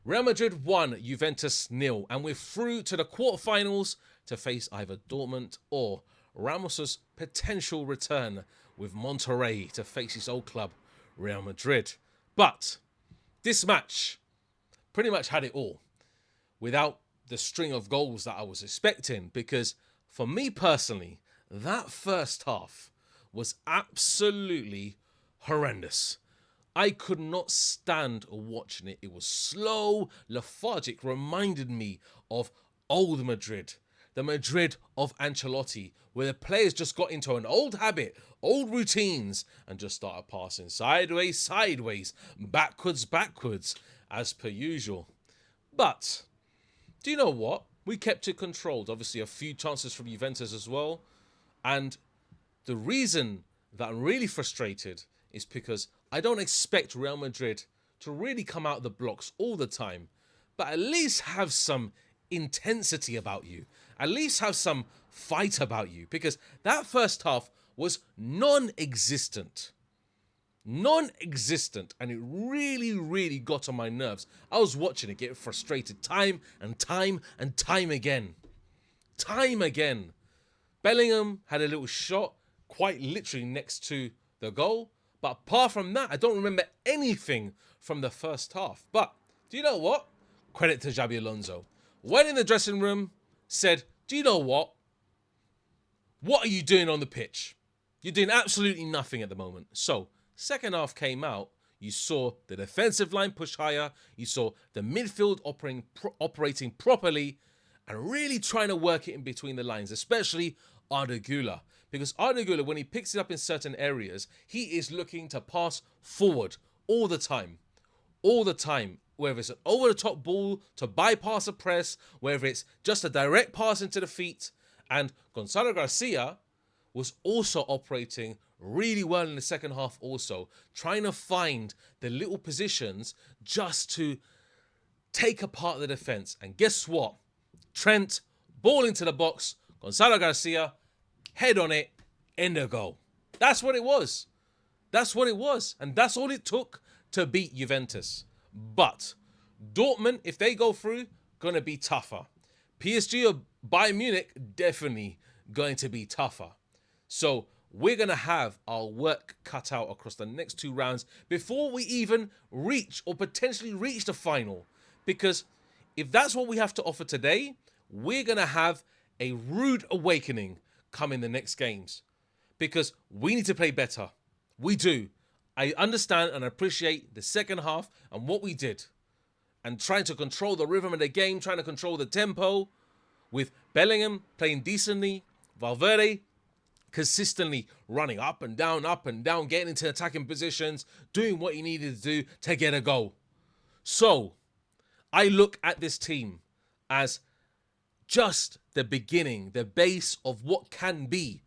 Real Madrid 1, Juventus 0, and we're through to the quarterfinals to face either Dortmund or Ramos's potential return with Monterrey to face his old club, Real Madrid. But this match pretty much had it all without the string of goals that I was expecting, because for me personally, that first half was absolutely horrendous. I could not stand watching it. It was slow, lethargic, reminded me of old Madrid, the Madrid of Ancelotti, where the players just got into an old habit, old routines, and just started passing sideways, backwards, as per usual. But do you know what? We kept it controlled. Obviously, a few chances from Juventus as well. And the reason that I'm really frustrated is because I don't expect Real Madrid to really come out of the blocks all the time, but at least have some intensity about you. At least have some fight about you, because that first half was non-existent. Non-existent, and it really got on my nerves. I was watching it get frustrated time and time again. Time again. Bellingham had a little shot quite literally next to the goal. But apart from that, I don't remember anything from the first half. But do you know what? Credit to Xabi Alonso. Went in the dressing room, said, do you know what? What are you doing on the pitch? You're doing absolutely nothing at the moment. So, second half came out. You saw the defensive line push higher. You saw the midfield operating properly and really trying to work it in between the lines, especially Arda Güler. Because Arda Güler, when he picks it up in certain areas, he is looking to pass forward all the time. All the time. Whether it's an over-the-top ball to bypass a press, whether it's just a direct pass into the feet. And Gonzalo Garcia was also operating really well in the second half also, trying to find the little positions just to take apart the defense. And guess what? Trent, ball into the box, Gonzalo Garcia, head on it, end of goal. That's what it was. That's what it was. And that's all it took to beat Juventus. But Dortmund, if they go through, going to be tougher. PSG or Bayern Munich, definitely going to be tougher. So we're going to have our work cut out across the next two rounds before we even reach or potentially reach the final. Because if that's what we have to offer today, we're going to have a rude awakening come in the next games. Because we need to play better. We do. I understand and appreciate the second half and what we did. And trying to control the rhythm of the game, trying to control the tempo. With Bellingham playing decently, Valverde consistently running up and down, getting into attacking positions, doing what he needed to do to get a goal. So, I look at this team as just the beginning, the base of what can be.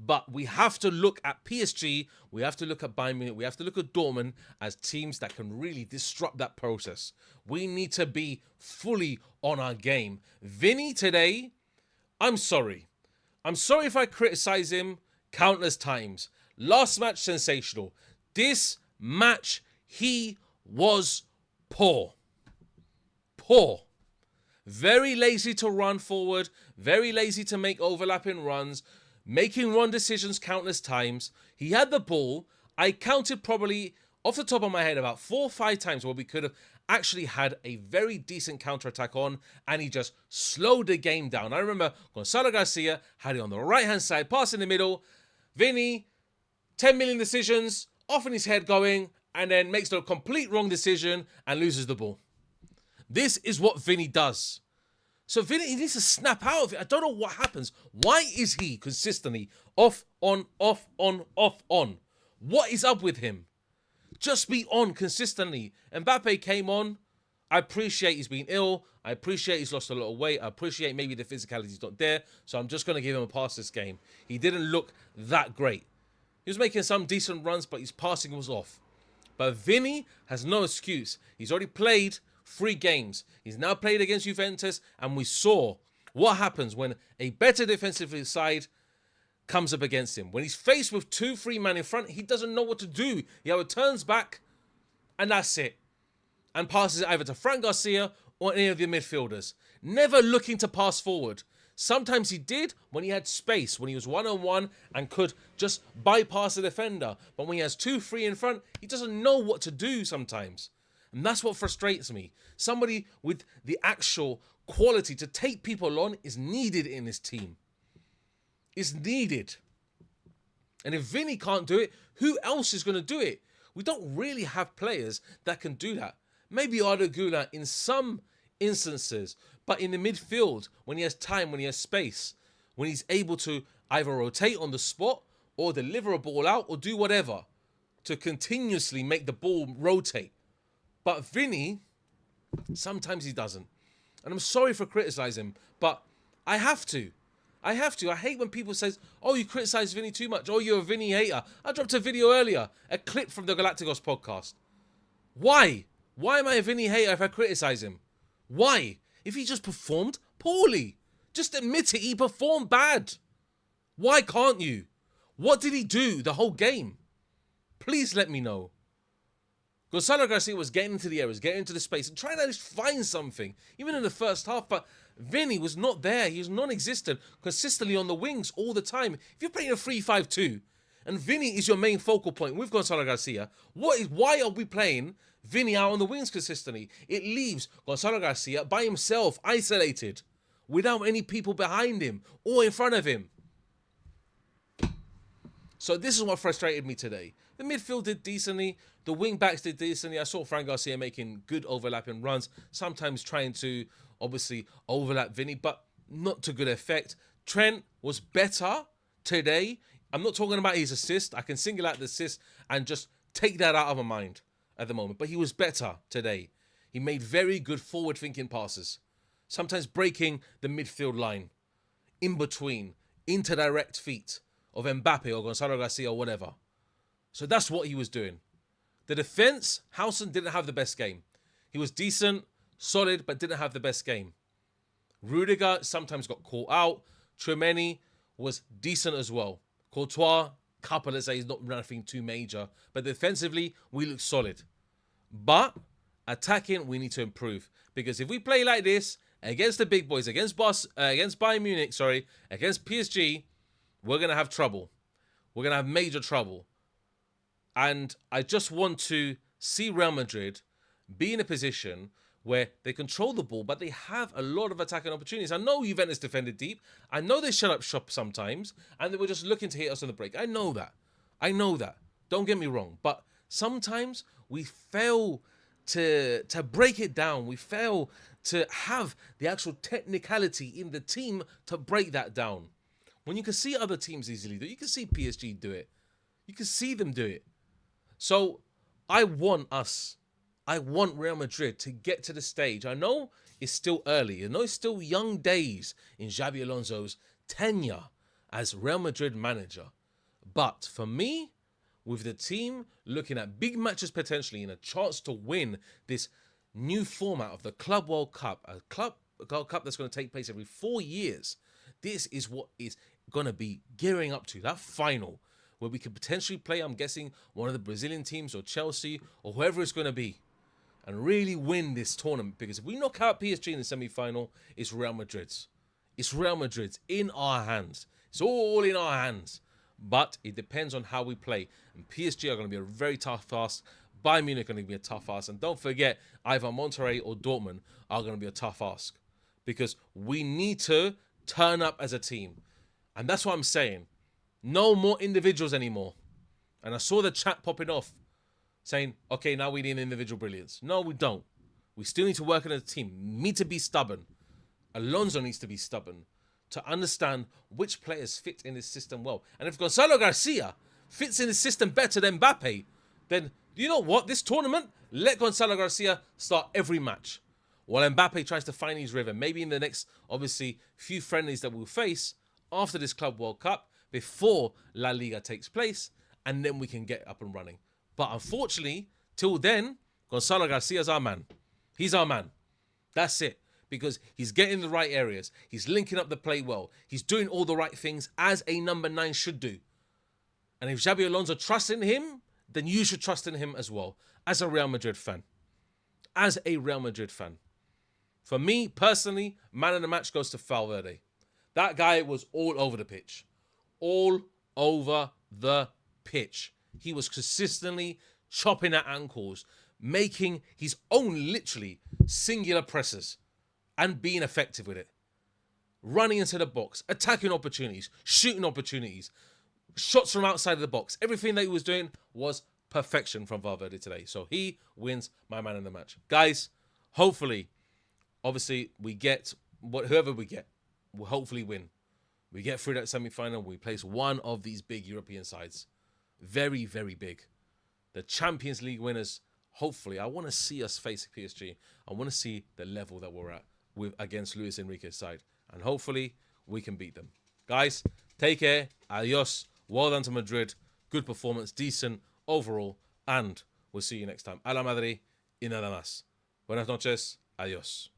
But we have to look at PSG, we have to look at Bayern Munich, we have to look at Dortmund as teams that can really disrupt that process. We need to be fully on our game. Vinny today, I'm sorry. I'm sorry if I criticize him countless times. Last match, sensational. This match, he was poor. Poor. Very lazy to run forward, very lazy to make overlapping runs, making wrong decisions countless times. He had the ball. I counted probably off the top of my head about 4 or 5 times where we could have actually had a very decent counter-attack on, and he just slowed the game down. I remember Gonzalo Garcia had it on the right-hand side, pass in the middle. Vinny, 10 million decisions, off in his head going, and then makes the complete wrong decision and loses the ball. This is what Vinny does. So Vinny, he needs to snap out of it. I don't know what happens. Why is he consistently off, on, off, on, off, on? What is up with him? Just be on consistently. Mbappe came on. I appreciate he's been ill. I appreciate he's lost a lot of weight. I appreciate maybe the physicality's not there. So I'm just going to give him a pass this game. He didn't look that great. He was making some decent runs, but his passing was off. But Vinny has no excuse. He's already played 3 games. He's now played against Juventus, and we saw what happens when a better defensive side comes up against him. When he's faced with 2-3 men in front, he doesn't know what to do. He either turns back, and that's it. and passes it either to Fran Garcia or any of the midfielders. Never looking to pass forward. Sometimes he did when he had space, when he was one-on-one and could just bypass the defender. But when he has 2-3 in front, he doesn't know what to do sometimes. And that's what frustrates me. Somebody with the actual quality to take people on is needed in this team. Is needed. And if Vinny can't do it, who else is going to do it? We don't really have players that can do that. Maybe Arda Güler in some instances, but in the midfield, when he has time, when he has space, when he's able to either rotate on the spot or deliver a ball out or do whatever to continuously make the ball rotate. But Vinny, sometimes he doesn't. And I'm sorry for criticizing him, but I have to. I hate when people say, oh, you criticize Vinny too much. Oh, you're a Vinny hater. I dropped a video earlier, a clip from the Galacticos podcast. Why? Why am I a Vinny hater if I criticize him? Why? If he just performed poorly. Just admit it, he performed bad. Why can't you? What did he do the whole game? Please let me know. Gonzalo Garcia was getting into the areas, getting into the space, and trying to just find something, even in the first half, but Vinny was not there. He was non-existent, consistently on the wings all the time. If you're playing a 3-5-2, and Vinny is your main focal point with Gonzalo Garcia, why are we playing Vinny out on the wings consistently? It leaves Gonzalo Garcia by himself, isolated, without any people behind him or in front of him. So this is what frustrated me today. The midfield did decently. The wing-backs did decently. I saw Fran Garcia making good overlapping runs, sometimes trying to, obviously, overlap Vinny, but not to good effect. Trent was better today. I'm not talking about his assist. I can single out the assist and just take that out of my mind at the moment. But he was better today. He made very good forward-thinking passes, sometimes breaking the midfield line, in between, into direct feet of Mbappe or Gonzalo Garcia or whatever. So that's what he was doing. The defense, Howson didn't have the best game. He was decent, solid, but didn't have the best game. Rudiger sometimes got caught out. Tchouaméni was decent as well. Courtois, couple, let's say, he's not nothing too major. But defensively, we look solid. But attacking, we need to improve. Because if we play like this against the big boys, against Bayern Munich, against PSG, we're going to have trouble. We're going to have major trouble. And I just want to see Real Madrid be in a position where they control the ball, but they have a lot of attacking opportunities. I know Juventus defended deep. I know they shut up shop sometimes, and they were just looking to hit us on the break. I know that. Don't get me wrong. But sometimes we fail to break it down. We fail to have the actual technicality in the team to break that down. When you can see other teams easily do it, you can see PSG do it. You can see them do it. So I want Real Madrid to get to the stage. I know it's still early. I know it's still young days in Xabi Alonso's tenure as Real Madrid manager. But for me, with the team looking at big matches potentially and a chance to win this new format of the Club World Cup, a World Cup that's going to take place every 4 years, this is what is going to be gearing up to, that final, where we could potentially play, I'm guessing, one of the Brazilian teams or Chelsea or whoever it's going to be and really win this tournament. Because if we knock out PSG in the semi-final, it's Real Madrid's. It's Real Madrid's in our hands. It's all in our hands. But it depends on how we play. And PSG are going to be a very tough task. Bayern Munich are going to be a tough ask. And don't forget, either Monterrey or Dortmund are going to be a tough ask. Because we need to turn up as a team. And that's what I'm saying. No more individuals anymore. And I saw the chat popping off saying, okay, now we need individual brilliance. No, we don't. We still need to work as a team. We need to be stubborn. Alonso needs to be stubborn to understand which players fit in this system well. And if Gonzalo Garcia fits in the system better than Mbappe, then you know what? This tournament, let Gonzalo Garcia start every match. While Mbappe tries to find his rhythm. Maybe in the next, obviously, few friendlies that we'll face after this Club World Cup, before LaLiga takes place, and then we can get up and running. But unfortunately, till then, Gonzalo Garcia's our man. He's our man. That's it. Because he's getting the right areas. He's linking up the play well. He's doing all the right things as a number 9 should do. And if Xabi Alonso trusts in him, then you should trust in him as well, as a Real Madrid fan. as a Real Madrid fan. For me, personally, man of the match goes to Valverde. That guy was all over the pitch. All over the pitch. He was consistently chopping at ankles, making his own literally singular presses and being effective with it. Running into the box, attacking opportunities, shooting opportunities, shots from outside of the box. Everything that he was doing was perfection from Valverde today. So he wins my man in the match. Guys, hopefully, obviously, we get whoever we get will hopefully win. We get through that semi-final. We place one of these big European sides. Very, very big. The Champions League winners, hopefully. I want to see us face PSG. I want to see the level that we're at against Luis Enrique's side. And hopefully, we can beat them. Guys, take care. Adios. Well done to Madrid. Good performance. Decent overall. And we'll see you next time. A la Madrid y nada más. Buenas noches. Adios.